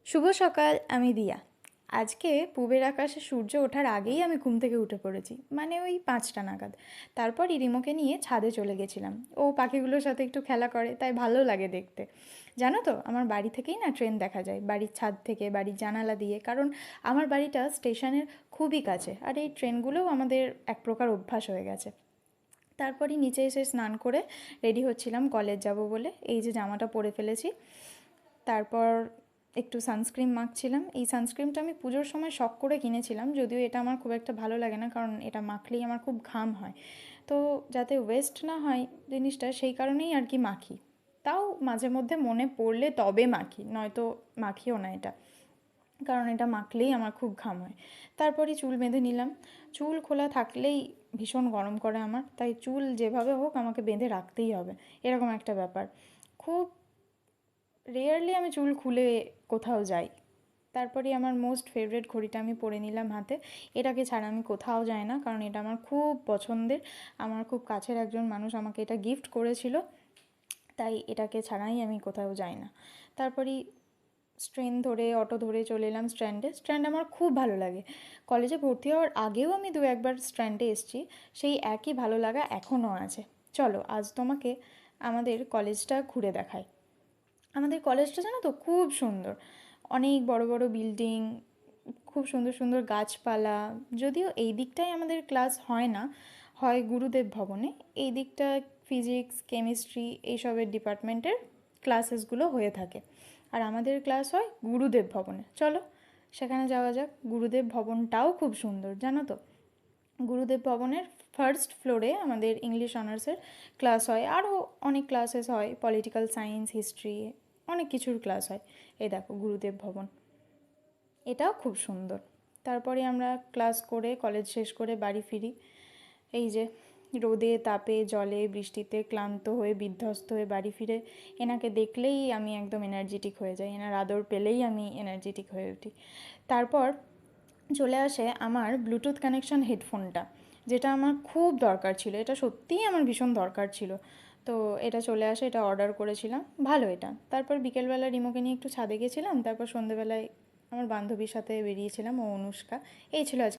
শুভ সকাল, আমি দিয়া। আজকে পূবের আকাশে সূর্য ওঠার আগেই আমি ঘুম থেকে উঠে পড়েছি, মানে ওই 5টা নাগাদ। তারপর রিমোকে নিয়ে ছাদে চলে গেছিলাম। ও পাখিগুলোর সাথে একটু খেলা করে, তাই ভালো লাগে দেখতে। জানো তো, আমার বাড়ি থেকেই না ট্রেন দেখা যায়, বাড়ির ছাদ থেকে, বাড়ির জানালা দিয়ে, কারণ আমার বাড়িটা স্টেশনের খুবই কাছে, আর এই ট্রেনগুলোও আমাদের এক প্রকার অভ্যাস হয়ে গেছে। তারপরই নিচে এসে স্নান করে রেডি হচ্ছিলাম কলেজ যাব বলে। এই যে জামাটা পরে ফেলেছি। তারপর একটু সানস্ক্রিন মাখছিলাম। এই সানস্ক্রিনটা আমি পুজোর সময় শখ করে কিনেছিলাম, যদিও এটা আমার খুব একটা ভালো লাগে না, কারণ এটা মাখলেই আমার খুব ঘাম হয়। তো যাতে ওয়েস্ট না হয় জিনিসটা, সেই কারণেই আর কি মাখি। তাও মাঝে মধ্যে মনে পড়লে তবে মাখি, নয়তো মাখিও না এটা, কারণ এটা মাখলেই আমার খুব ঘাম হয়। তারপরই চুল বেঁধে নিলাম। চুল খোলা থাকলেই ভীষণ গরম করে আমার, তাই চুল যেভাবে হোক আমাকে বেঁধে রাখতেই হবে, এরকম একটা ব্যাপার। খুব রেয়ারলি আমি চুল খুলে কোথাও যাই। তারপরে আমার মোস্ট ফেভারিট ঘড়িটা আমি পরে নিলাম হাতে। এটাকে ছাড়া আমি কোথাও যাই না, কারণ এটা আমার খুব পছন্দের। আমার খুব কাছের একজন মানুষ আমাকে এটা গিফট করেছিল, তাই এটাকে ছাড়াই আমি কোথাও যাই না। তারপরই ট্রেন ধরে, অটো ধরে চলে এলাম স্ট্যান্ডে। স্ট্যান্ড আমার খুব ভালো লাগে। কলেজে ভর্তি হওয়ার আগেও আমি দু একবার স্ট্যান্ডে এসেছি, সেই একই ভালো লাগা এখনও আছে। চলো আজ তোমাকে আমাদের কলেজটা ঘুরে দেখাই। আমাদের কলেজটা জানো তো খুব সুন্দর। অনেক বড় বড় বিল্ডিং, খুব সুন্দর সুন্দর গাছপালা। যদিও এই দিকটাই আমাদের ক্লাস হয় না, হয় গুরুদেব ভবনে। এই দিকটা ফিজিক্স, কেমিস্ট্রি এইসবের ডিপার্টমেন্টের ক্লাসেসগুলো হয়ে থাকে, আর আমাদের ক্লাস হয় গুরুদেব ভবনে। চলো সেখানে যাওয়া যাক। গুরুদেব ভবনটাও খুব সুন্দর জানো তো। গুরুদেব ভবনের ফার্স্ট ফ্লোরে আমাদের ইংলিশ অনার্সের ক্লাস হয়, আরও অনেক ক্লাসেস হয়, পলিটিক্যাল সায়েন্স, হিস্ট্রি, অনেক কিছুর ক্লাস হয়। এই দেখো গুরুদেব ভবন, এটাও খুব সুন্দর। তারপরে আমরা ক্লাস করে কলেজ শেষ করে বাড়ি ফিরি। এই যে রোদে, তাপে, জলে, বৃষ্টিতে ক্লান্ত হয়ে বিধ্বস্ত হয়ে বাড়ি ফিরে এনাকে দেখলেই আমি একদম এনার্জেটিক হয়ে যাই, এনার আদর পেলেই আমি এনার্জেটিক হয়ে উঠি। তারপর চলে আসে আমার ব্লুটুথ কানেকশন হেডফোনটা, যেটা আমার খুব দরকার ছিল। এটা সত্যিই আমার ভীষণ দরকার ছিল। তো এটা চলে আসে, এটা অর্ডার করেছিলাম, ভালো এটা। তারপর বিকেলবেলা রিমোকে নিয়ে একটু ছাদে গেছিলাম, তারপর সন্ধেবেলায় আমার বান্ধবীর সাথে বেরিয়েছিলাম, ও অনুষ্কা। এই ছিল আজকে